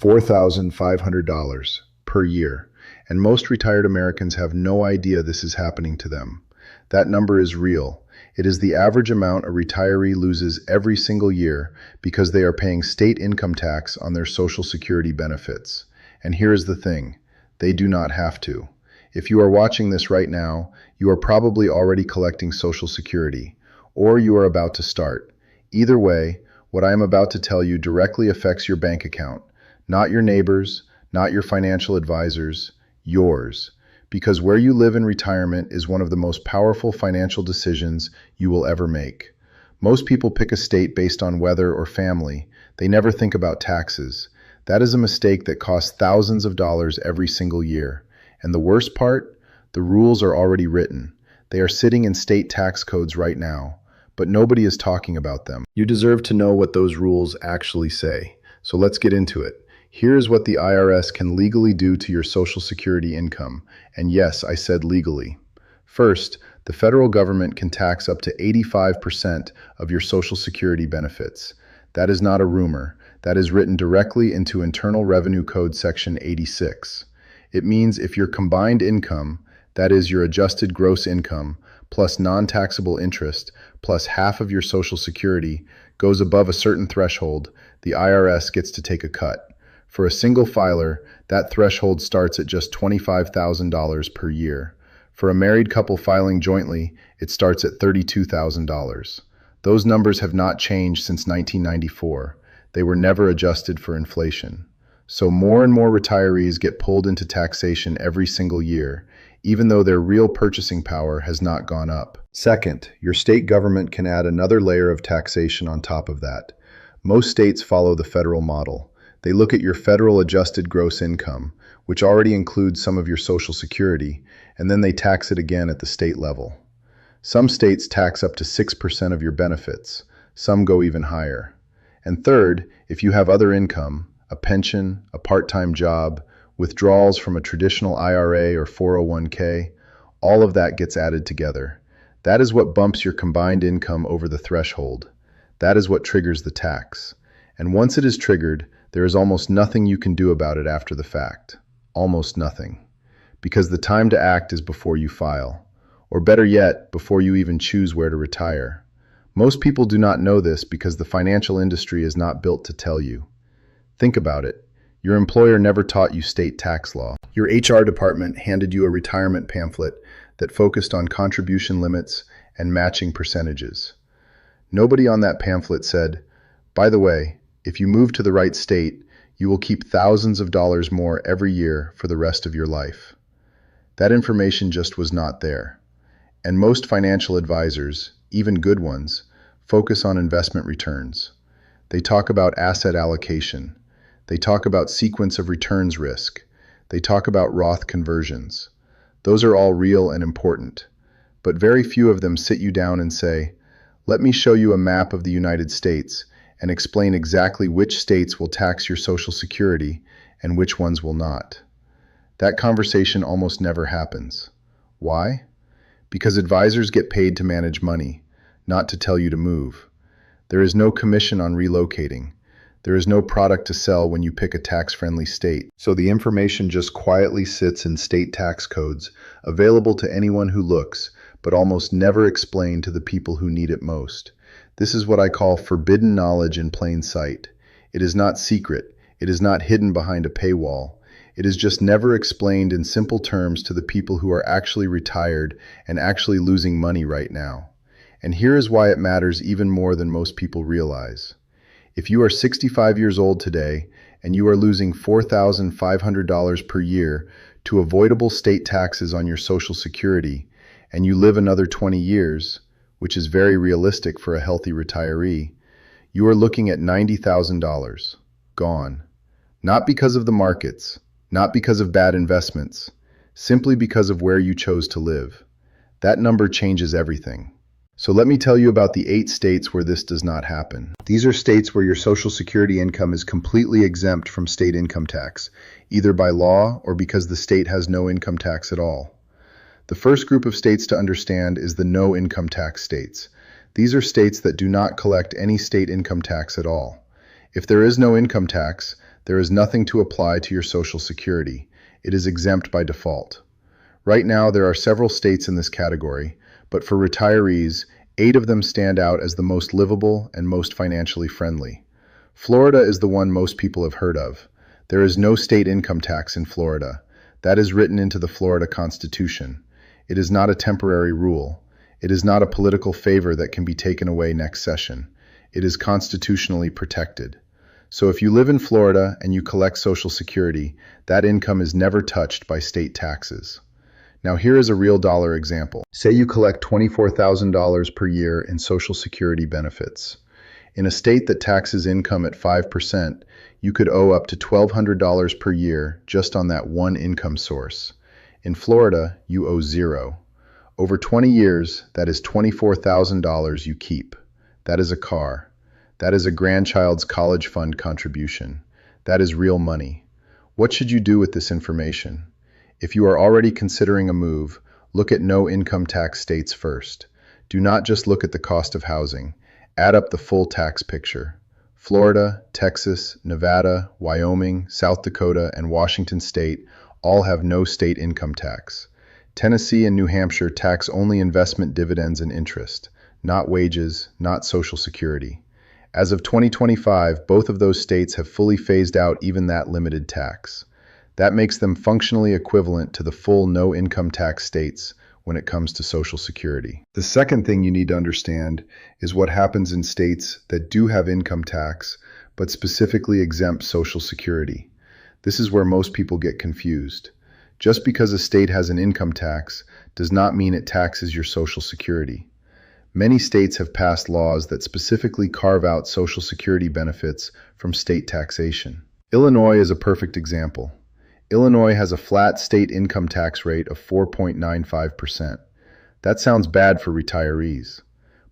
$4,500 per year. And most retired Americans have no idea this is happening to them. That number is real. It is the average amount a retiree loses every single year because they are paying state income tax on their Social Security benefits. And here is the thing, they do not have to. If you are watching this right now, you are probably already collecting Social Security, or you are about to start. Either way, what I am about to tell you directly affects your bank account, not your neighbors, not your financial advisors, yours. Because where you live in retirement is one of the most powerful financial decisions you will ever make. Most people pick a state based on weather or family. They never think about taxes. That is a mistake that costs thousands of dollars every single year. And the worst part? The rules are already written. They are sitting in state tax codes right now, but nobody is talking about them. You deserve to know what those rules actually say. So let's get into it. Here's what the IRS can legally do to your Social Security income. And yes, I said legally. First, the federal government can tax up to 85% of your Social Security benefits. That is not a rumor. That is written directly into Internal Revenue Code Section 86. It means if your combined income, that is your adjusted gross income, plus non-taxable interest, plus half of your Social Security, goes above a certain threshold, the IRS gets to take a cut. For a single filer, that threshold starts at just $25,000 per year. For a married couple filing jointly, it starts at $32,000. Those numbers have not changed since 1994. They were never adjusted for inflation. So more and more retirees get pulled into taxation every single year, even though their real purchasing power has not gone up. Second, your state government can add another layer of taxation on top of that. Most states follow the federal model. They look at your federal adjusted gross income, which already includes some of your Social Security, and then they tax it again at the state level. Some states tax up to 6% of your benefits. Some go even higher. And third, if you have other income, a pension, a part-time job, withdrawals from a traditional IRA or 401k, all of that gets added together. That is what bumps your combined income over the threshold. That is what triggers the tax. And once it is triggered, there is almost nothing you can do about it after the fact. Almost nothing. Because the time to act is before you file. Or better yet, before you even choose where to retire. Most people do not know this because the financial industry is not built to tell you. Think about it. Your employer never taught you state tax law. Your HR department handed you a retirement pamphlet that focused on contribution limits and matching percentages. Nobody on that pamphlet said, by the way, if you move to the right state, you will keep thousands of dollars more every year for the rest of your life. That information just was not there. And most financial advisors, even good ones, focus on investment returns. They talk about asset allocation. They talk about sequence of returns risk. They talk about Roth conversions. Those are all real and important. But very few of them sit you down and say, let me show you a map of the United States and explain exactly which states will tax your Social Security and which ones will not. That conversation almost never happens. Why? Because advisors get paid to manage money, not to tell you to move. There is no commission on relocating. There is no product to sell when you pick a tax-friendly state. So the information just quietly sits in state tax codes, available to anyone who looks, but almost never explained to the people who need it most. This is what I call forbidden knowledge in plain sight. It is not secret. It is not hidden behind a paywall. It is just never explained in simple terms to the people who are actually retired and actually losing money right now. And here is why it matters even more than most people realize. If you are 65 years old today and you are losing $4,500 per year to avoidable state taxes on your Social Security, and you live another 20 years, which is very realistic for a healthy retiree, you are looking at $90,000 gone. Not because of the markets, not because of bad investments, simply because of where you chose to live. That number changes everything. So let me tell you about the 8 states where this does not happen. These are states where your Social Security income is completely exempt from state income tax, either by law or because the state has no income tax at all. The first group of states to understand is the no income tax states. These are states that do not collect any state income tax at all. If there is no income tax, There is nothing to apply to your Social Security. It is exempt by default. Right now, there are several states in this category, but for retirees, 8 of them stand out as the most livable and most financially friendly. Florida is the one most people have heard of. There is no state income tax in Florida. That is written into the Florida Constitution. It is not a temporary rule. It is not a political favor that can be taken away next session. It is constitutionally protected. So if you live in Florida and you collect Social Security, that income is never touched by state taxes. Now here is a real dollar example. Say you collect $24,000 per year in Social Security benefits. In a state that taxes income at 5%, you could owe up to $1,200 per year just on that one income source. In Florida, you owe zero. Over 20 years, that is $24,000 you keep. That is a car. That is a grandchild's college fund contribution. That is real money. What should you do with this information? If you are already considering a move, look at no income tax states first. Do not just look at the cost of housing. Add up the full tax picture. Florida, Texas, Nevada, Wyoming, South Dakota, and Washington State all have no state income tax. Tennessee and New Hampshire tax only investment dividends and interest, not wages, not Social Security. As of 2025, both of those states have fully phased out even that limited tax. That makes them functionally equivalent to the full no income tax states when it comes to Social Security. The second thing you need to understand is what happens in states that do have income tax, but specifically exempt Social Security. This is where most people get confused. Just because a state has an income tax does not mean it taxes your Social Security. Many states have passed laws that specifically carve out Social Security benefits from state taxation. Illinois is a perfect example. Illinois has a flat state income tax rate of 4.95%. That sounds bad for retirees.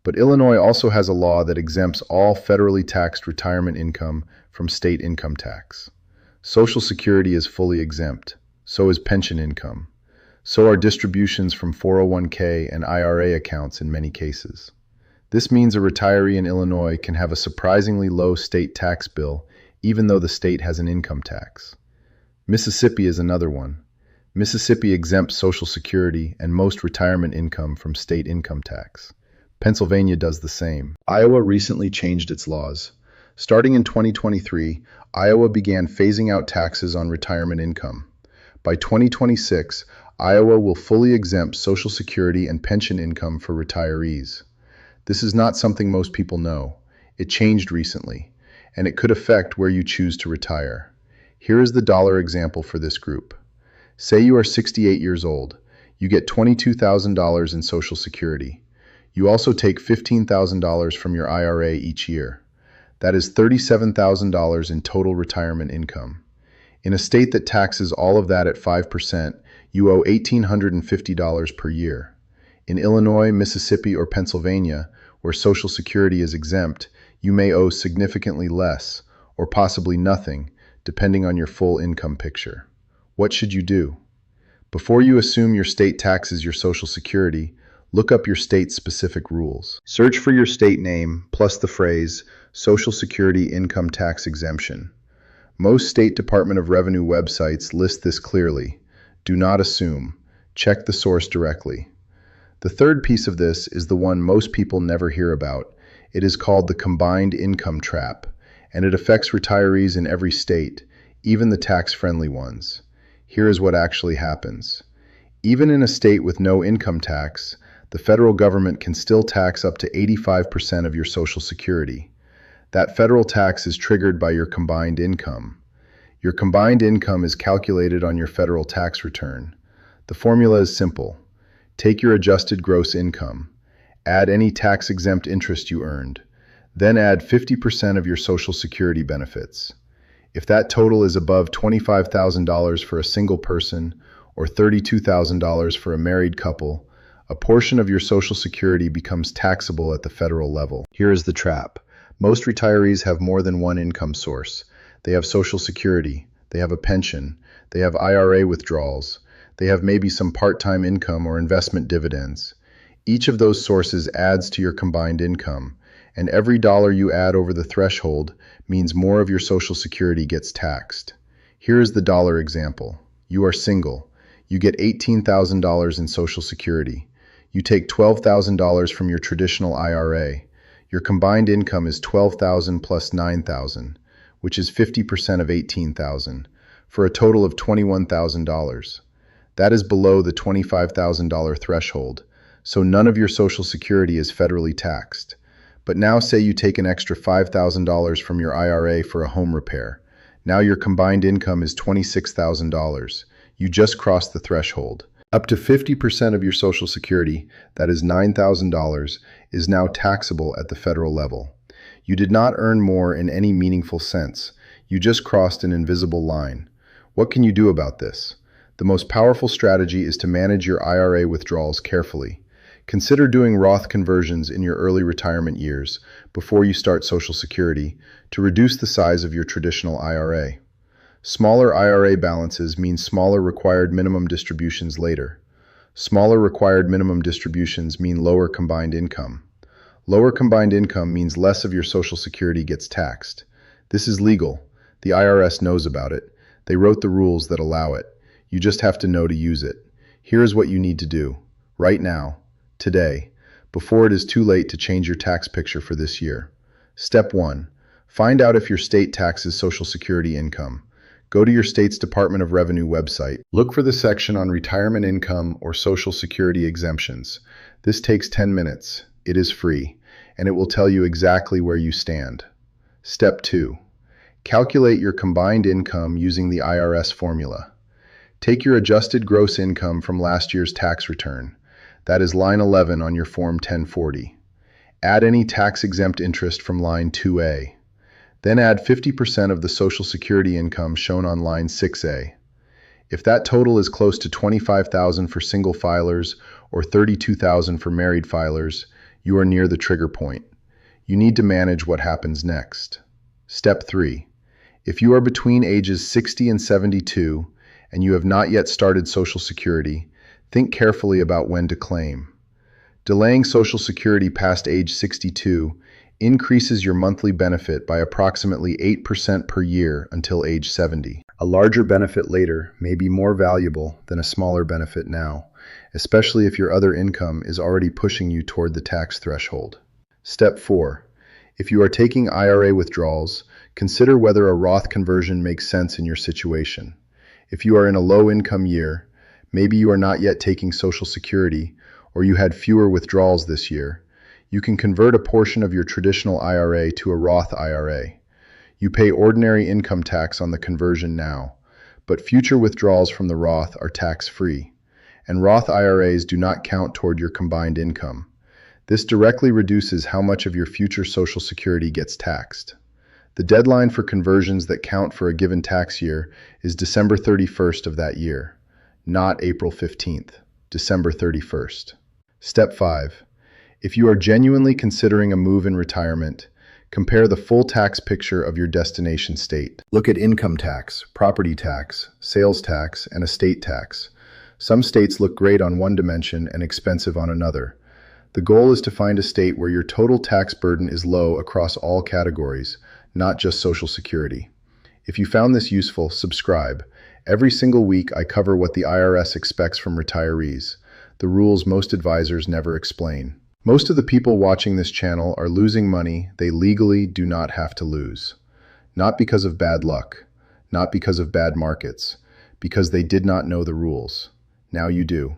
But Illinois also has a law that exempts all federally taxed retirement income from state income tax. Social Security is fully exempt. So is pension income. So are distributions from 401k and IRA accounts in many cases. This means a retiree in Illinois can have a surprisingly low state tax bill, even though the state has an income tax. Mississippi is another one. Mississippi exempts Social Security and most retirement income from state income tax. Pennsylvania does the same. Iowa recently changed its laws. Starting in 2023, Iowa began phasing out taxes on retirement income. By 2026, Iowa will fully exempt Social Security and pension income for retirees. This is not something most people know. It changed recently, and it could affect where you choose to retire. Here is the dollar example for this group. Say you are 68 years old. You get $22,000 in Social Security. You also take $15,000 from your IRA each year. That is $37,000 in total retirement income. In a state that taxes all of that at 5%, you owe $1,850 per year. In Illinois, Mississippi, or Pennsylvania, where Social Security is exempt, you may owe significantly less, or possibly nothing, depending on your full income picture. What should you do? Before you assume your state taxes your Social Security, look up your state's specific rules. Search for your state name plus the phrase Social Security Income Tax Exemption. Most State Department of Revenue websites list this clearly. Do not assume. Check the source directly. The third piece of this is the one most people never hear about. It is called the combined income trap, and it affects retirees in every state, even the tax-friendly ones. Here is what actually happens. Even in a state with no income tax, the federal government can still tax up to 85% of your Social Security. That federal tax is triggered by your combined income. Your combined income is calculated on your federal tax return. The formula is simple. Take your adjusted gross income, add any tax-exempt interest you earned, then add 50% of your Social Security benefits. If that total is above $25,000 for a single person or $32,000 for a married couple, a portion of your Social Security becomes taxable at the federal level. Here is the trap. Most retirees have more than one income source. They have Social Security, they have a pension, they have IRA withdrawals, they have maybe some part-time income or investment dividends. Each of those sources adds to your combined income, and every dollar you add over the threshold means more of your Social Security gets taxed. Here is the dollar example. You are single. You get $18,000 in Social Security. You take $12,000 from your traditional IRA. Your combined income is $12,000 plus $9,000, which is 50% of $18,000, for a total of $21,000. That is below the $25,000 threshold, so none of your Social Security is federally taxed. But now say you take an extra $5,000 from your IRA for a home repair. Now your combined income is $26,000. You just crossed the threshold. Up to 50% of your Social Security, that is $9,000, is now taxable at the federal level. You did not earn more in any meaningful sense. You just crossed an invisible line. What can you do about this? The most powerful strategy is to manage your IRA withdrawals carefully. Consider doing Roth conversions in your early retirement years before you start Social Security to reduce the size of your traditional IRA. Smaller IRA balances mean smaller required minimum distributions later. Smaller required minimum distributions mean lower combined income. Lower combined income means less of your Social Security gets taxed. This is legal. The IRS knows about it. They wrote the rules that allow it. You just have to know to use it. Here is what you need to do. Right now. Today. Before it is too late to change your tax picture for this year. Step 1. Find out if your state taxes Social Security income. Go to your state's Department of Revenue website. Look for the section on retirement income or Social Security exemptions. This takes 10 minutes. It is free, and it will tell you exactly where you stand. Step 2. Calculate your combined income using the IRS formula. Take your adjusted gross income from last year's tax return. That is line 11 on your Form 1040. Add any tax-exempt interest from line 2A. Then add 50% of the Social Security income shown on line 6A. If that total is close to $25,000 for single filers or $32,000 for married filers, you are near the trigger point. You need to manage what happens next. Step 3. If you are between ages 60 and 72 and you have not yet started Social Security, think carefully about when to claim. Delaying Social Security past age 62 increases your monthly benefit by approximately 8% per year until age 70. A larger benefit later may be more valuable than a smaller benefit now, especially if your other income is already pushing you toward the tax threshold. Step 4. If you are taking IRA withdrawals, consider whether a Roth conversion makes sense in your situation. If you are in a low-income year, maybe you are not yet taking Social Security, or you had fewer withdrawals this year, you can convert a portion of your traditional IRA to a Roth IRA. You pay ordinary income tax on the conversion now, but future withdrawals from the Roth are tax-free, and Roth IRAs do not count toward your combined income. This directly reduces how much of your future Social Security gets taxed. The deadline for conversions that count for a given tax year is December 31st of that year, not April 15th, December 31st. Step 5. If you are genuinely considering a move in retirement, compare the full tax picture of your destination state. Look at income tax, property tax, sales tax, and estate tax. Some states look great on one dimension and expensive on another. The goal is to find a state where your total tax burden is low across all categories, not just Social Security. If you found this useful, subscribe. Every single week I cover what the IRS expects from retirees, the rules most advisors never explain. Most of the people watching this channel are losing money they legally do not have to lose. Not because of bad luck, not because of bad markets, because they did not know the rules. Now you do.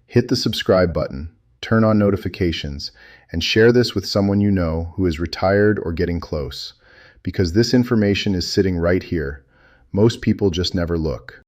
Hit the subscribe button, turn on notifications, and share this with someone you know who is retired or getting close, because this information is sitting right here. Most people just never look.